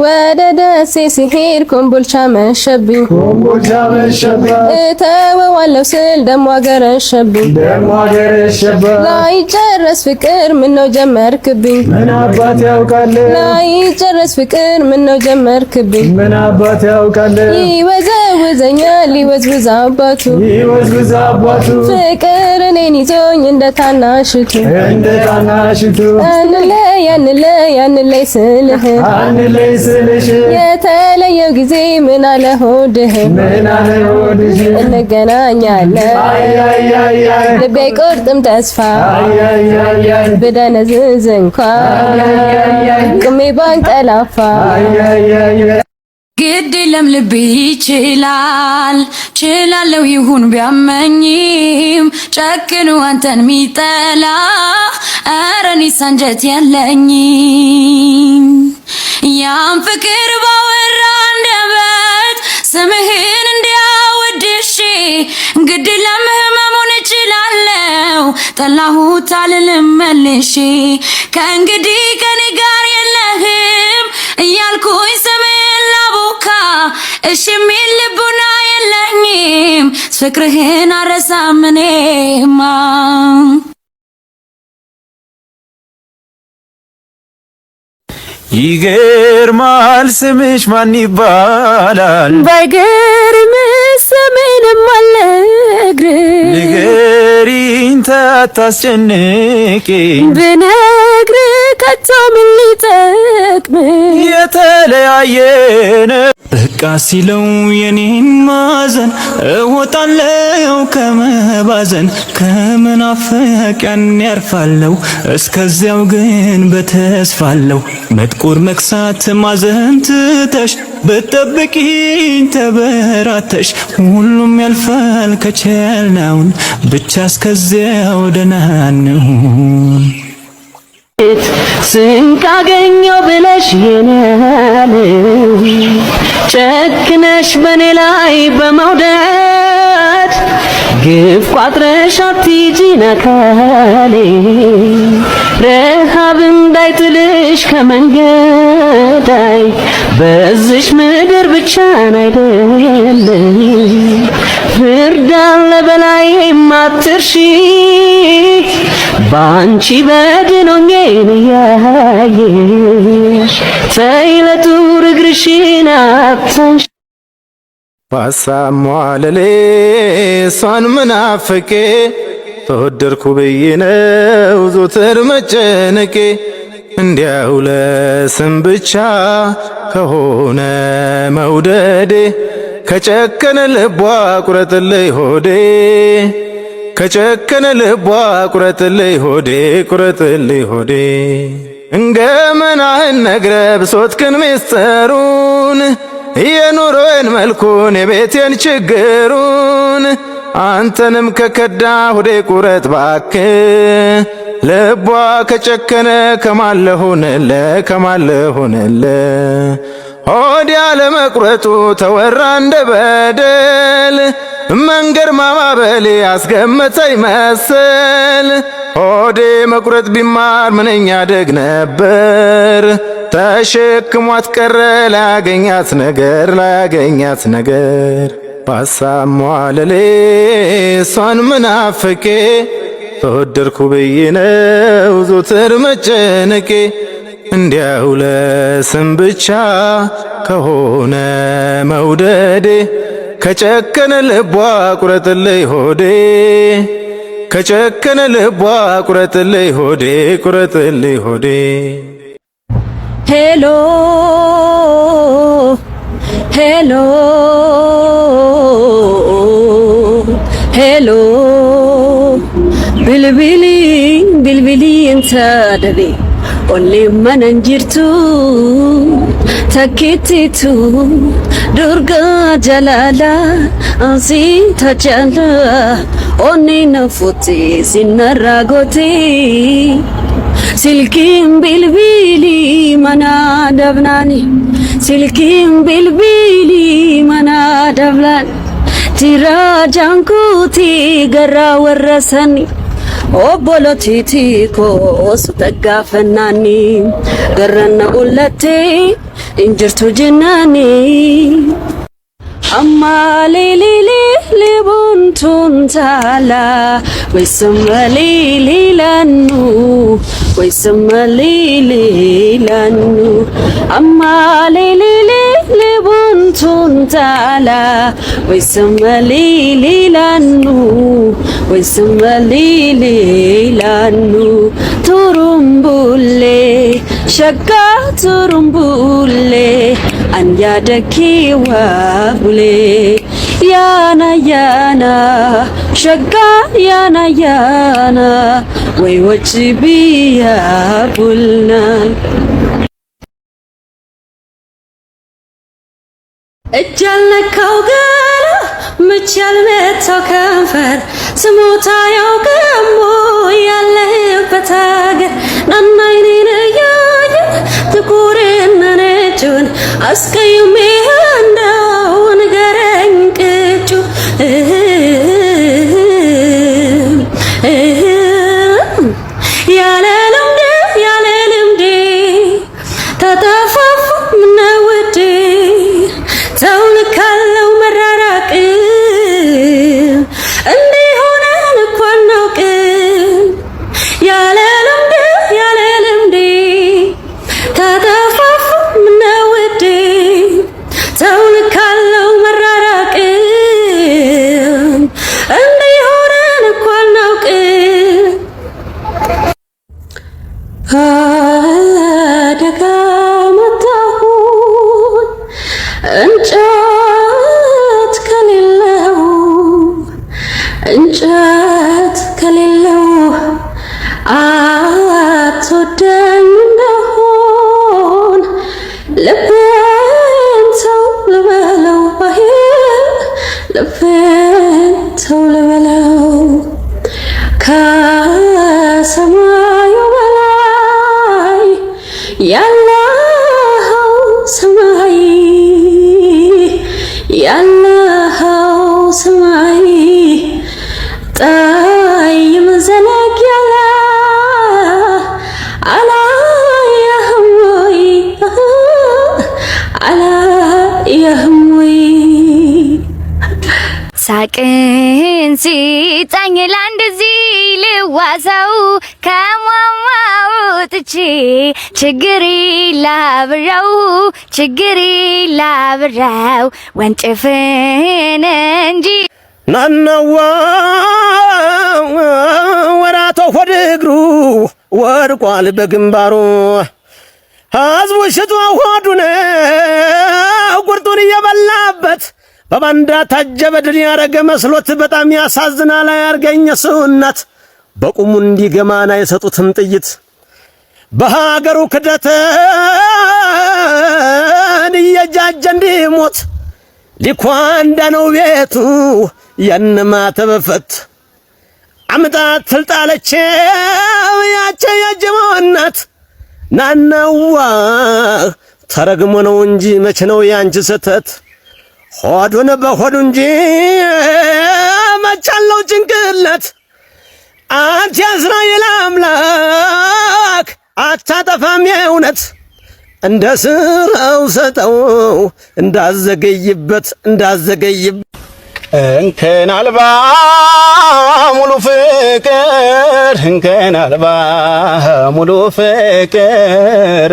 ወደ ደሴ ሲሄድ ኮምቦልቻ መሸብኝ እተወዋለሁ ስል ደሞ አገረሸብኝ ላይጨረስ ፍቅር ምነው ጀመርክብኝ ምን አባት ያውቃል ላይጨረስ ፍቅር ምነው ጀመርክብኝ ምን አባት ያውቃል ይወዘውዘኛል ይወዝውዝ አባቱ ፍቅር እኔን ይዞኝ እንደ ታናሽቱ አንለይ ስልህ የተለየው ጊዜ ምን አለ ሆድህ እንገናኛለን ልቤ አይቆርጥም ተስፋ ብደነዝዝ እንኳን ቁሜ ባንቀላፋ ግድ የለም ልቤ ይችላል ችላለው ይሁን ቢያመኝም ጨክኑ አንተን ሚጠላ ኧረ እኔስ አንጀት የለኝም ያን ፍቅር ባወራ አንደበት ስምህን እንዲያወድሼ ግድ የለም ህመሙን እችላለሁ ጠላሁት አልልም መልሼ ከእንግዲህ ከኔ ጋር የለህም እያልኩኝ ስምህን ላቦካ እሺ የሚል ልቡና የለኝም ፍቅርህን አረሳም እኔማ ይገርማል ስምሽ ማን ይባላል ባይገርም ስሜንም አልነግርህ ንገሪኝ ታታስጨንቂኝ ብነግርህ ከቶ ምን ሊጠቅምህ የተለያየን በቃ ሲለው የኔን ማዘን እወጣለሁ ከመባዘን ከመናፈቅ ያን ያርፋለሁ እስከዚያው ግን በተስፋለሁ መጥቆር መክሳት ማዘን ትተሽ በጠብቂኝ ተበራተሽ ሁሉም ያልፋል ከቻልነውን ብቻ እስከዚያው ደህና እንሁን ስንቃገኘው ብለሽ የናለ ጨክነሽ በኔ ላይ በመውደድ ግፍ ቋጥረሽ አትሂጂ ነካሌ ረሃብ እንዳይጥልሽ ከመንገዳይ በዚሽ ምድር ብቻን አይደለም ፍርድ አለ በላይ ማትርሺ ባንቺ በድኖኜን ያየሽ ተይለቱር እግርሽን አታንሽ ባሳሟለሌ እሷን ምናፍቄ ተወደድኩ ብዬ ነው ዞትር መጨነቄ እንዲያው ለስም ብቻ ከሆነ መውደዴ ከጨከነ ልቧ ቁረጥልኝ ሆዴ ከጨከነ ልቧ ቁረጥልኝ ሆዴ እንገመናህን ነግረ ብሶትክን ሚስጥሩን የኑሮዬን መልኩን የቤቴን ችግሩን አንተንም ከከዳ ሆዴ ቁረጥ ባክ ልቧ ከጨከነ ከማለሆነለ ሆዴ ያለመቁረጡ ተወራ እንደ በደል መንገር ማማበሌ አስገመተኝ መሰል ሆዴ መቁረጥ ቢማር ምንኛ ደግ ነበር ተሸክሟት ቀረ ላያገኛት ነገር ባሳሟለሌ እሷን ምናፍቄ ተወደድኩ ብዬ ነው ዞትር መጨነቄ እንዲያው ለስም ብቻ ከሆነ መውደዴ ከጨከነ ልቧ ቁረጥልኝ ሆዴ ከጨከነ ልቧ ቁረጥልኝ ሆዴ ሄሎ ሄሎ ሄሎ bilbili inta dhabe olle mananjirtu takititu durga jalala asinta jala onni nafuti sinaragoti silkim bilbili mana dabnani silkim bilbili mana dablan tirajankuti garra warasani obbolotiti ko sutagafannani garranna ullate እንጀርቶ ጀናኔ አማሌሌሌ ቦንቶን ታላ ወይሰማሌሌላኑ ወይሰማሌሌላኑ አማሌሌሌ ቦንቶን ታላ ወይሰማሌሌላኑ ወይሰማሌሌላኑ ቱሩምቡሌ ሸጋ ቱሩምቡሌ አንያ ደኪዋ ቡሌ ያና ያና ሸጋ ያና ያና ወይ ወጪ ቢያ ቡልና እጃልነካው ገላ ምቻል መታው ከንፈር ስሞታ ያውቅም ያለበት አገር ናናይኔን እያየ ጥቁርና ነጩን አስቀዩሜ እንደው ንገረኝ ቅጩ ያለ ልምዴ ተጠፋፉ ምነው ውዴ ሰው ልካለው መራራቅ እንዲሆነን እኮ አናውቅም ያለ ልምዴ ተጠፋፉ ምነው ውዴ ሰው ልካለው መራራቅ እንዲሆነን እኮ አናውቅም አደጋ መታሁን እንጨት ከሌለው አትወደኝ እንደሆን ልቤን ተው ልበለው ልቤን ተው ልበለው ከሰማዩ በላይ ያለኸው ሰማይ ጠይም ዘለግ ያለ አላየህም ወይ ሳቅን ሲጣኝ ለአንደዚህ ልዋሰው ከሟሟው ጥቼ ችግር ላብረው ወንጭፍን እንጂ ናናዋ ወራቶ ሆድ እግሩ ወድቋል በግንባሩ ህዝቡ ሽቶ ሆዱን ቁርጡን እየበላበት በባንዳ ታጀበ ድል ያረገ መስሎት በጣም ያሳዝናል። ያርገኝ ሰውነት በቁሙ እንዲገማና የሰጡትም ጥይት በሀገሩ ክደትን እየጃጀ እንዲሞት ሊኳንዳ ነው ቤቱ ያንማ ተበፈት አምጣት ትልጣለችው ያቸ የጀመናት ናናዋ ተረግሞ ነው እንጂ መቼ ነው ያንቺ ሰተት ሆዱን በሆዱ እንጂ መቻለው ጭንቅለት አንተ እስራኤል አምላክ አታጠፋም የእውነት እንደ ስራው ሰጠው እንዳዘገይበት እንከን አልባ ሙሉ ፍቅር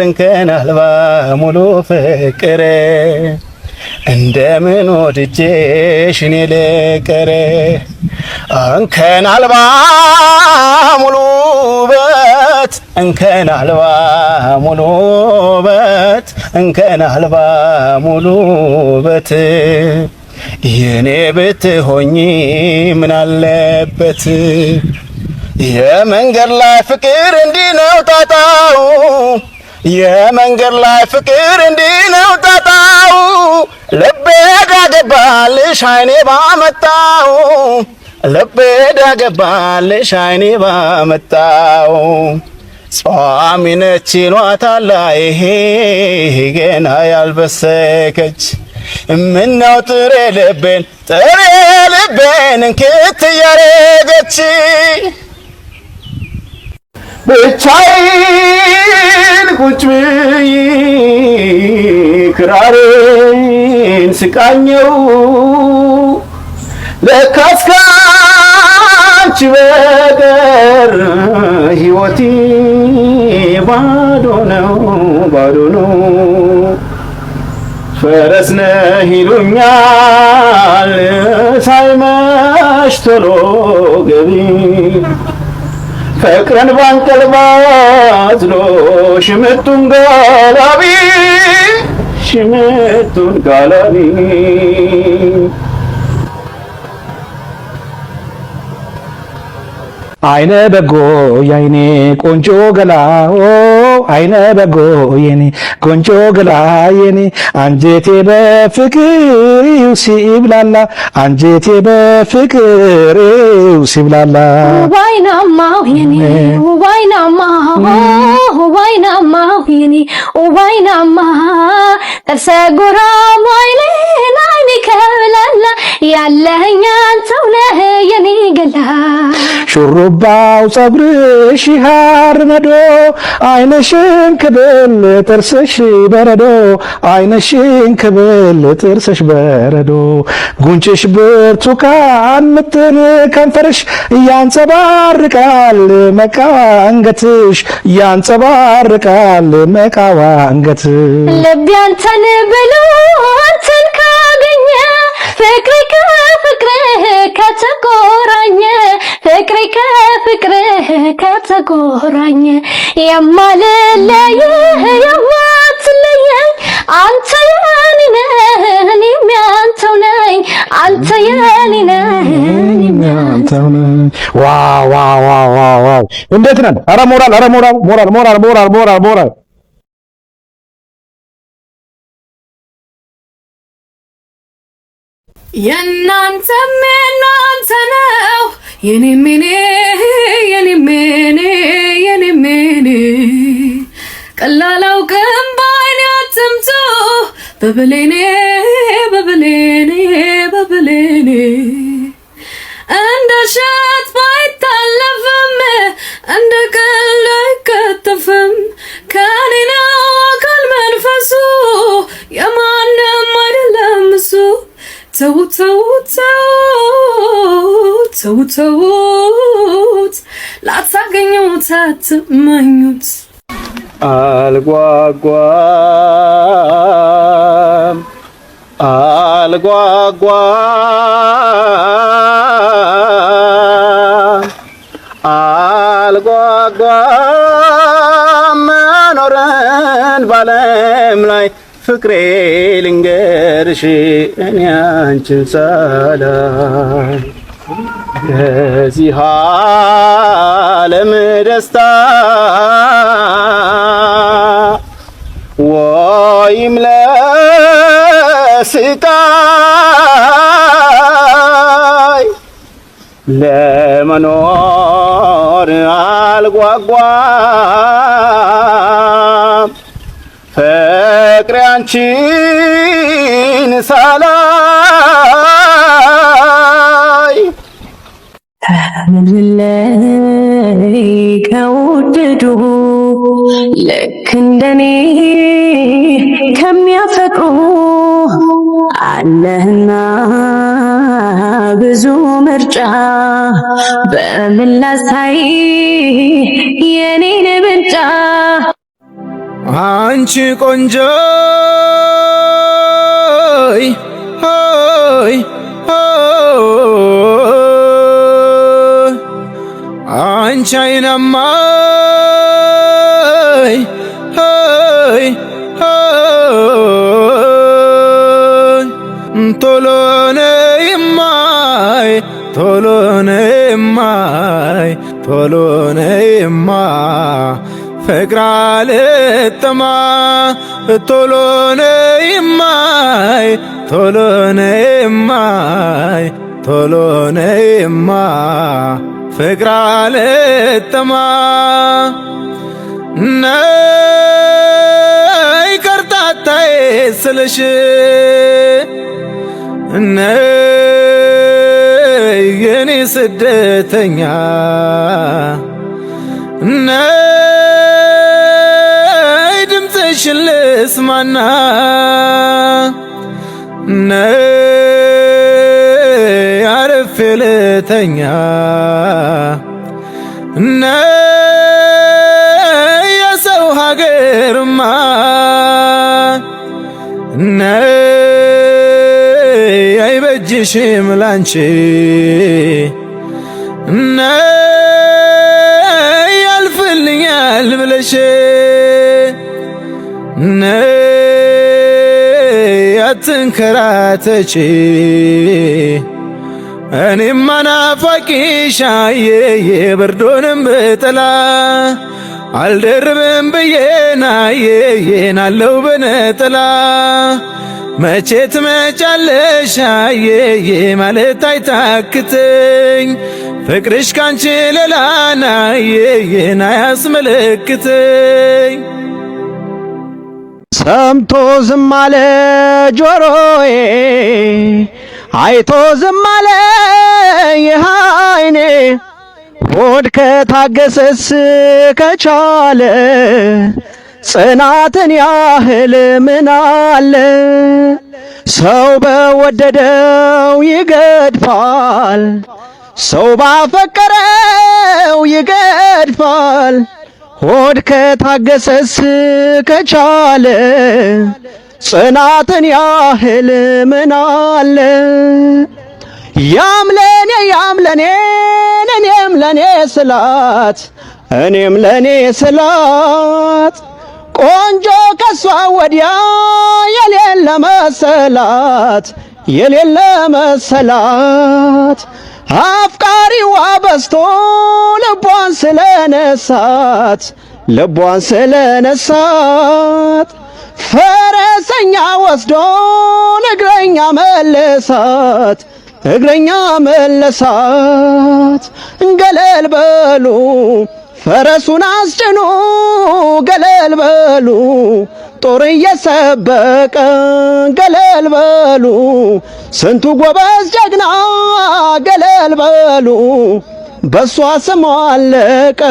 እንከን አልባ ሙሉ ፍቅር እንደምን ወድጄሽ እኔ ልቀር እንከን አልባ ሙሉ ውበት እንከን አልባ ሙሉ ውበት የኔ ብትሆኚ ምን አለበት የመንገድ ላይ ፍቅር እንዲህ ነው ጣጣው የመንገድ ላይ ፍቅር እንዲህ ነው ጣጣው ልቤ ዳገባልሽ አይኔ ባመጣው ልቤ ዳገባልሽ አይኔ ባመጣው ጿሚ ነች ይሏታል ይሄ ገና ያልበሰከች ምነው ጥሬ ልቤን እንክት ያረገች ብቻዬን ቁጭ ብዬ ክራሬን ስቃኘው ለካስ ካንቺ በቀር ሕይወቴ ባዶ ነው ባዶ ነው። ፈረስ ነህ ይሉኛል ሳይመሽ ቶሎ ገቢ ፍቅርን ባንቀልባ አዝሎ ሽምጡን ጋላቢ ሽምጡን ጋላቢ አይነ በጎ ያይኔ ቆንጆ ገላኦ አይነ በጎ የኔ ቆንጆ ገላ የኔ አንጀቴ በፍቅር ሲብላላ አንጀቴ በፍቅር ሲብላላ ዋይናማ የኔ ዋይናማ ዋይናማ የኔ ዋይናማ ጥርሰ ጎራ ዋይኔ አይኔ ከብላላ ያለኸኝ አንተው ነህ የኔ ገላ ሹሩባው ጸጉርሽ ሐር ነዶ አይነሽን ክብል ጥርስሽ በረዶ አይነሽን ክብል ጥርስሽ በረዶ ጉንጭሽ ብርቱካን ምጥን ከንፈርሽ ያንጸባርቃል መቃዋ አንገትሽ ያንጸባርቃል መቃዋ አንገት ልቤ አንተን ብሎ አንተን ካገኘ ፍቅሬ ከፍቅርህ ከተቆራኘ ፍቅሬ ከፍቅርህ ከተቆራኘ የማልለይህ የማትለየኝ አንተ የኔ ነህ እኔም ያንተው ነኝ አንተ የኔ ነህ እኔም ያንተው ነኝ። ዋው ዋው ዋው ዋው እንዴት ነን? ኧረ ሞራል ኧረ ሞራል ሞራል ሞራል ሞራል ሞራል ሞራል የናንተም የናንተ ነው የኔም የኔ የኔም የኔ የኔም የኔ ቀላላው ቀን ባይኔ አትምጡ በብሌኔ በብሌኔ በብሌኔ እንደ ሸት ባይታለፍም እንደ ቀል አይከተፍም ከኔ ነው አካል መንፈሱ የማንም አይደለም እሱ ተውት ተውት ተውት ተውት ላታገኙት አትመኙት አልጓጓም አልጓጓም አልጓጓም መኖርን ባለም ላይ ፍቅሬ ልንገርሽ እኔ አንቺን ሳላይ ከዚህ ዓለም ደስታ ወይም ለስቃይ ለመኖር አልጓጓም ፍቅሬ አንቺን ሳላይ ምንለይ ከወደዱ ልክ እንደኔ ከሚያፈቅሩ አለህና ብዙ ምርጫ በምን ላሳይ የኔን ምርጫ አንቺ ቆንጆ ሆይ አንቺ አይናማ ቶሎ ነይማይ ቶሎ ነይማይ ቶሎ ነይማ ፍቅር አልጠማ ቶሎ ነይማይ ቶሎ ነይማይ ቶሎ ነይማ ፍቅር አልጠማ ነይ ከርታታዬ ስልሽ ነይ የኔ ስደተኛ ነይ ድምፅሽን ልስማና ነይ አርፌ ልተኛ ነይ የሰው ሀገርማ ነይ አይበጅሽም ላንቺ ነይ ያልፍልኛል ብለሽ ነይ አትንከራተቺ እኔማ ናፋቂሽ አየየ ብርዱንም ብጥላ አልደርብም ብዬና አየየናለው በነጠላ መቼ ትመጫለሽ አየየ ማለት አይታክተኝ ፍቅርሽ ካንቺ ሌላና አየየና ያስመለክተኝ ሰምቶ ዝም አለ ጆሮዬ አይቶ ዝም አለ ይህ ዓይኔ ሆድ ከታገሰስ ከቻለ ጽናትን ያህል ምን አለ ሰው በወደደው ይገድፋል ሰው ባፈቀረው ይገድፋል ሆድ ከታገሰስ ከቻለ ጽናትን ያህል ምን አለ ያምለኔ እኔም ለኔ ስላት እኔም ለኔ ስላት ቆንጆ ከሷ ወዲያ የሌለ መሰላት አፍቃሪዋ በስቶ ልቧን ስለነሳት ፈረሰኛ ወስዶ እግረኛ መለሳት ገለል በሉ ፈረሱን አስጭኑ ገለል በሉ ጦር እየሰበቀ ገለል በሉ ስንቱ ጎበዝ ጀግና ገለል በሉ በሷ ስሟ አለቀ